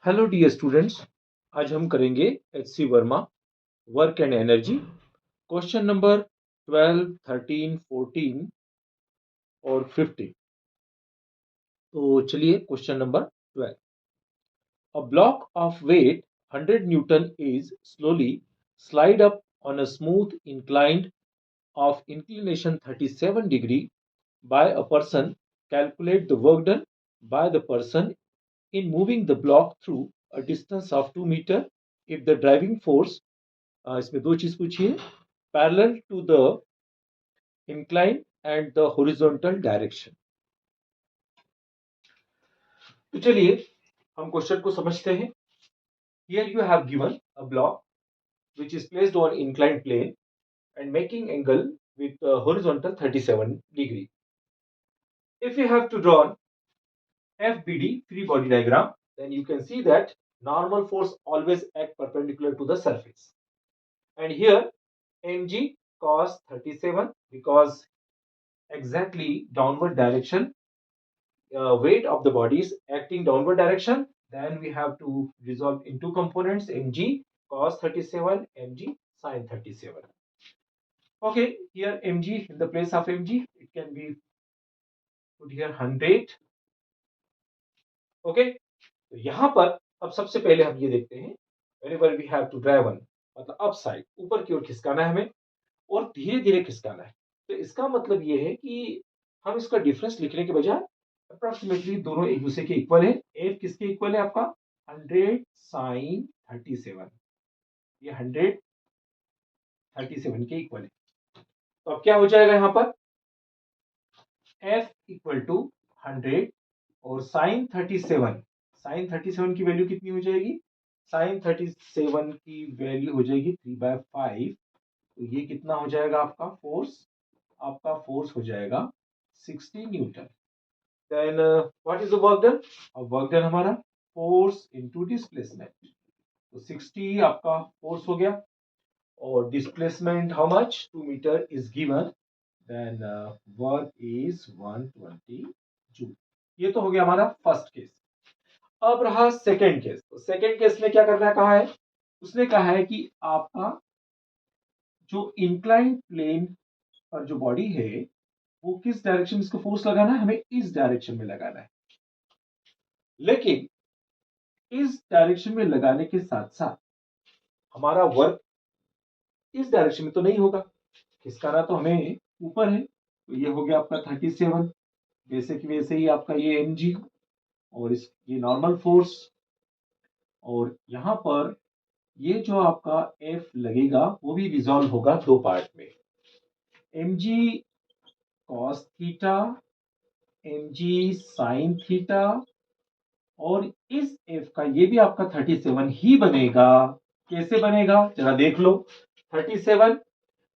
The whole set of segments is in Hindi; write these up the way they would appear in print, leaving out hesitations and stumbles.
Hello dear students. आज हम करेंगे H C. Verma work and energy question number 12, 13, 14 और 15। तो चलिए question number 12। A block of weight 100 newton is slowly slide up on a smooth inclined of inclination 37 degree by a person. Calculate the work done by the person in moving the block through a distance of 2 meter if the driving force, इसमें दो चीज पूछी है, parallel to the incline and the horizontal direction. तो चलिए हम क्वेश्चन को समझते हैं। Here you have given a block which is placed on inclined plane and making angle with horizontal 37 degree. If you have to draw FBD, free body diagram, then you can see that normal force always act perpendicular to the surface. And here mg cos 37, because exactly downward direction, weight of the body is acting downward direction, then we have to resolve in two components, mg cos 37, mg sin 37. Okay, here mg, in the place of mg it can be put here 100. Okay, तो यहां पर अब सबसे पहले हम ये देखते हैं, whenever we have to drive one, मतलब अप साइड ऊपर की ओर खिसकाना है हमें और धीरे धीरे खिसकाना है। तो इसका मतलब ये है कि हम इसका डिफरेंस लिखने के बजाय अप्रोक्सीमेटली दोनों एक दूसरे के इक्वल है। एफ किसके इक्वल है आपका 100 साइन 37, ये 137 के इक्वल है। तो अब क्या हो जाएगा यहाँ पर एफ इक्वल टू 100 और साइन 37 की वैल्यू कितनी हो जाएगी, साइन 37 की वैल्यू हो जाएगी 3/5। तो ये कितना हो जाएगा आपका फोर्स हो जाएगा 60 newton. Then what is the work done, अब वर्क डन हमारा फोर्स इनटू डिस्प्लेसमेंट, तो 60 आपका फोर्स हो गया और displacement how much 2 metre is given, then work is 120 joule. ये तो हो गया हमारा फर्स्ट केस। अब रहा सेकेंड केस। तो सेकेंड केस में क्या करना कहा है, उसने कहा है कि आपका जो इंक्लाइन प्लेन पर जो बॉडी है वो किस डायरेक्शन में इसको फोर्स लगाना है, हमें इस डायरेक्शन में लगाना है। लेकिन इस डायरेक्शन में लगाने के साथ साथ हमारा वर्क इस डायरेक्शन में तो नहीं होगा, खिसकाना तो हमें ऊपर है। तो ये हो गया आपका 37, वैसे कि वैसे ही आपका ये mg और ये नॉर्मल फोर्स, और यहां पर ये जो आपका F लगेगा वो भी रिजॉल्व होगा दो पार्ट में, mg cos theta, mg sin theta, और इस F का ये भी आपका 37 ही बनेगा। कैसे बनेगा जरा देख लो, 37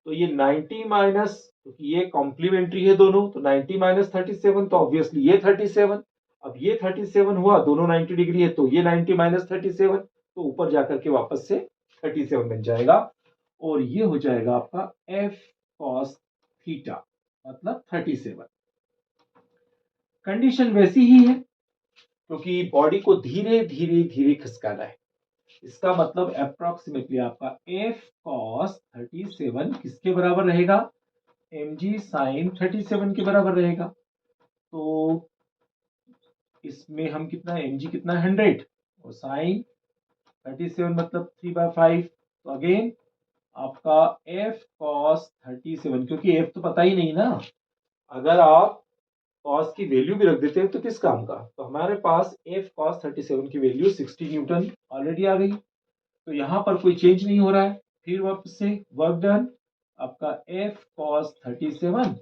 तो ये 90 माइनस, क्योंकि ये कॉम्प्लीमेंट्री है दोनों, तो 90 माइनस 37 तो ऑब्वियसली ये 37। अब ये 37 हुआ, दोनों 90 डिग्री है, तो ये 90 माइनस 37 तो ऊपर जाकर के वापस से 37 बन जाएगा और ये हो जाएगा आपका F cos थीटा मतलब 37। कंडीशन वैसी ही है क्योंकि बॉडी को धीरे धीरे धीरे खिसकाना है। इसका मतलब अप्रोक्सीमेटली आपका F cos 37 किसके बराबर रहेगा, mg sin 37 के बराबर रहेगा। तो इसमें हम कितना mg कितना 100 और sin 37 मतलब 3/5। तो अगेन आपका F cos 37, क्योंकि F तो पता ही नहीं ना, अगर आप cos की वैल्यू भी रख देते हैं तो किस काम का, तो हमारे पास F cos 37 की वैल्यू 60 न्यूटन ऑलरेडी आ गई, तो यहां पर कोई चेंज नहीं हो रहा है। फिर वापस से वर्क डन आपका F cos 37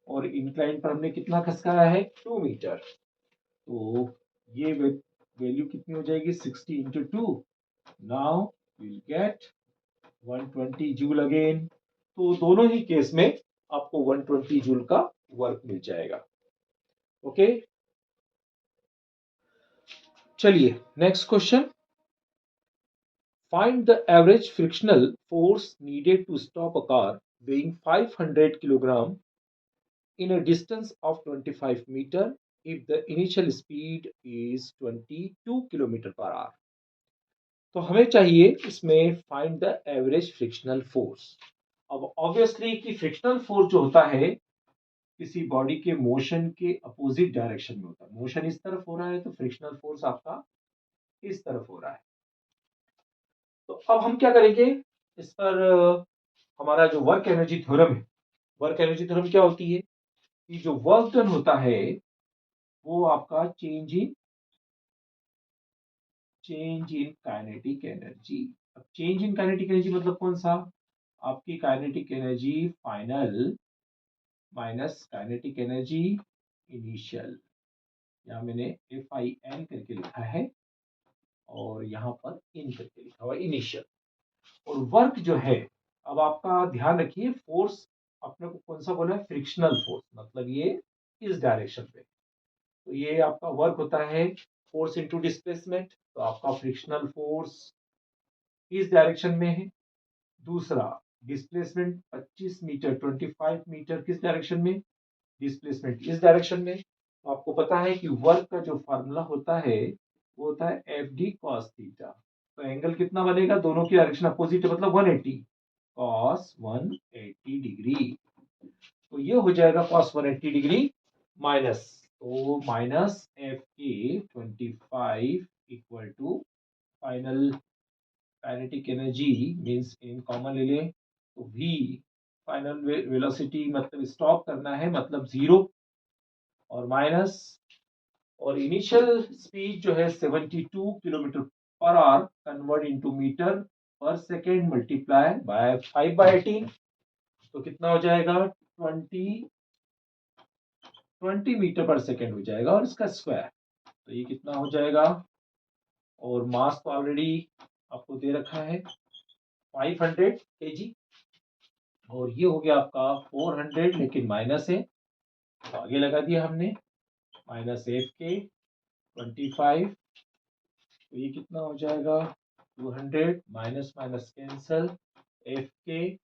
और इंक्लाइन पर हमने कितना खसकाया है 2 मीटर, तो ये वैल्यू कितनी हो जाएगी 60 into 2, now will get 120 joule again. तो दोनों ही केस में आपको 120 जूल का वर्क मिल जाएगा। ओके, चलिए next question. Find the average frictional force needed to stop a car weighing 500 kg in a distance of 25 meter if the initial speed is 22 km per hour. तो हमें चाहिए इसमें find the average frictional force. अब ऑब्वियसली कि फ्रिक्शनल फोर्स जो होता है किसी बॉडी के मोशन के अपोजिट डायरेक्शन में होता है। मोशन इस तरफ हो रहा है तो फ्रिक्शनल फोर्स आपका इस तरफ हो रहा है। तो अब हम क्या करेंगे इस पर हमारा जो वर्क एनर्जी थ्योरम है, वर्क एनर्जी थ्योरम क्या होती है कि जो वर्क डन होता है वो आपका चेंज इन काइनेटिक एनर्जी। अब चेंज इन काइनेटिक एनर्जी मतलब कौन सा, आपकी kinetic energy final minus kinetic energy initial. यहाँ मैंने FIN करके लिखा है और यहाँ पर इन करके लिखा हुआ इनिशियल। और वर्क जो है, अब आपका ध्यान रखिए फोर्स अपने को कौन सा बोला है, फ्रिक्शनल फोर्स, मतलब ये इस डायरेक्शन पे। तो ये आपका वर्क होता है फोर्स इनटू डिस्प्लेसमेंट, तो आपका फ्रिक्शनल फोर्स इस डायरेक्शन में है। दूसरा डिस्प्लेसमेंट 25 मीटर 25 मीटर किस डायरेक्शन में, डिस्प्लेसमेंट इस डायरेक्शन में। तो आपको पता है कि वर्क का जो फार्मूला होता है वो होता है FD cos थीटा। तो एंगल कितना बनेगा, दोनों की डायरेक्शन अपोजिट है मतलब 180 cos 180 डिग्री। तो ये हो जाएगा cos 180 डिग्री माइनस, तो minus FK 25 equal to final kinetic energy means in common ले लें तो V फाइनल वेलोसिटी मतलब स्टॉप करना है मतलब 0 और माइनस, और इनिशियल स्पीड जो है 72 kilometre per hour convert into metre per second multiply by 5/18। तो कितना हो जाएगा 20 मीटर पर सेकेंड हो जाएगा और इसका स्क्वायर। तो ये कितना हो जाएगा, और मास तो ऑलरेडी आपको दे रखा है 500 kg, और ये हो गया आपका 400 लेकिन माइनस है तो आगे लगा दिया हमने माइनस FK 25। तो ये कितना हो जाएगा 200 माइनस माइनस कैंसल FK,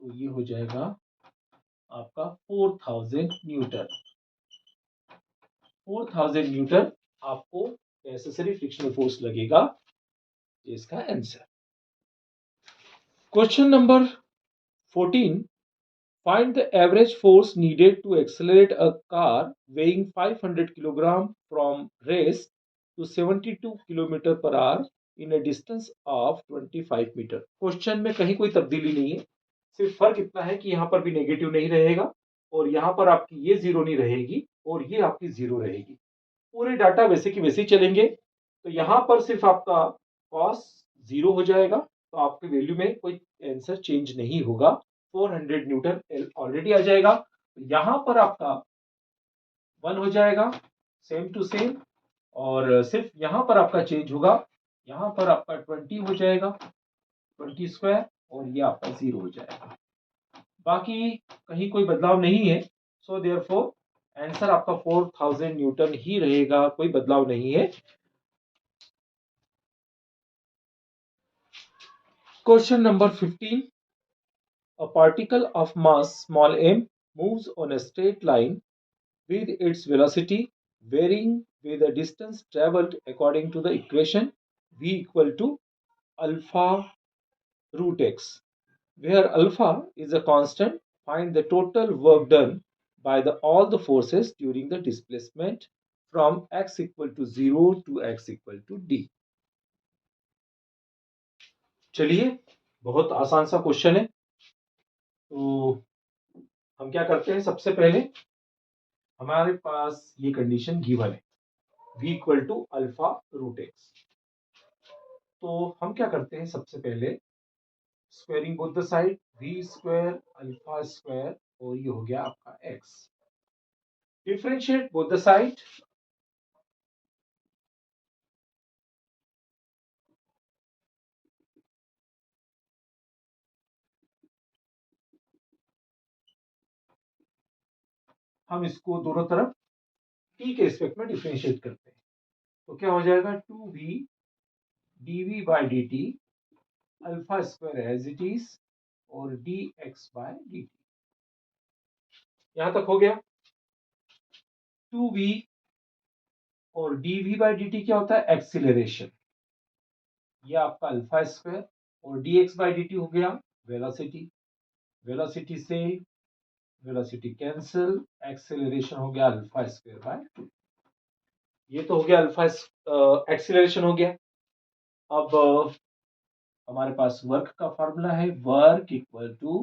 तो ये हो जाएगा आपका 4000 न्यूटन। 4000 न्यूटन आपको नेसेसरी फ्रिक्शनल फोर्स लगेगा, इसका answer. Question number 14, find the average force needed to accelerate a car weighing 500 kilogram from rest to 72 kilometre per hour in a distance of 25 metre. Question में कहीं कोई तब्दीली नहीं है, सिर्फ फर्क इतना है कि यहाँ पर भी नेगेटिव नहीं रहेगा और यहाँ पर आपकी ये जीरो नहीं रहेगी और ये आपकी जीरो रहेगी। पूरे डाटा वैसे की वैसे ही चलेंगे। तो यहाँ पर सिर्फ आपका कॉस जीरो हो जाएगा तो आपकी वैल्यू में कोई आंसर चेंज नहीं होगा, 400 न्यूटन ऑलरेडी आ जाएगा। यहाँ पर आपका 1 हो जाएगा सेम टू सेम, और सिर्फ यहाँ पर आपका चेंज होगा, यहाँ पर आपका 20 हो जाएगा 20 स्क्वायर और ये आपका 0 हो जाएगा। बाकी कहीं कोई बदलाव नहीं है, सो देयरफॉर आंसर आपका 4000 न्यूटन ही रहेगा, कोई बदलाव नहीं है। Question number 15. A particle of mass small m moves on a straight line with its velocity varying with the distance traveled according to the equation v equal to alpha root x, where alpha is a constant. Find the total work done by all the forces during the displacement from x equal to 0 to x equal to d. चलिए बहुत आसान सा क्वेश्चन है। तो हम क्या करते हैं, सबसे पहले हमारे पास ये कंडीशन गिवन है v equal to alpha root x. तो हम क्या करते हैं, सबसे पहले squaring both the side, v square alpha square और ये हो गया आपका x, differentiate both the side, हम इसको दोनों तरफ t के रिस्पेक्ट में डिफरेंशिएट करते हैं। तो क्या हो जाएगा 2v dv by dt alpha square as it is और dx बाय dt। यहां तक हो गया। 2v और dv बाई dt क्या होता है? एक्सिलरेशन। ये आपका अल्फा स्क्वायर और dx बाई dt हो गया वेलोसिटी। वेलोसिटी से वेलोसिटी कैंसिल, एक्सेलरेशन हो गया अल्फा स्क्वायर बाय 2। ये तो हो गया अल्फा एक्सेलरेशन हो गया। अब हमारे पास वर्क का फॉर्मूला है, work equal to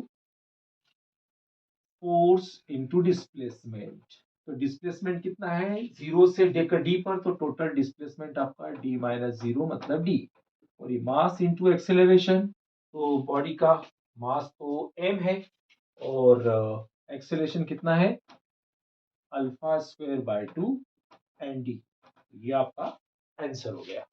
force into displacement. तो डिस्प्लेसमेंट कितना है? 0 से लेकर डी पर, तो टोटल डिस्प्लेसमेंट आपका d माइनस 0 मतलब d। और ये मास इनटू एक्सेलरेशन, तो बॉडी का मास तो m है और एक्सेलरेशन कितना है? Alpha square by 2 and d. ये आपका आंसर हो गया।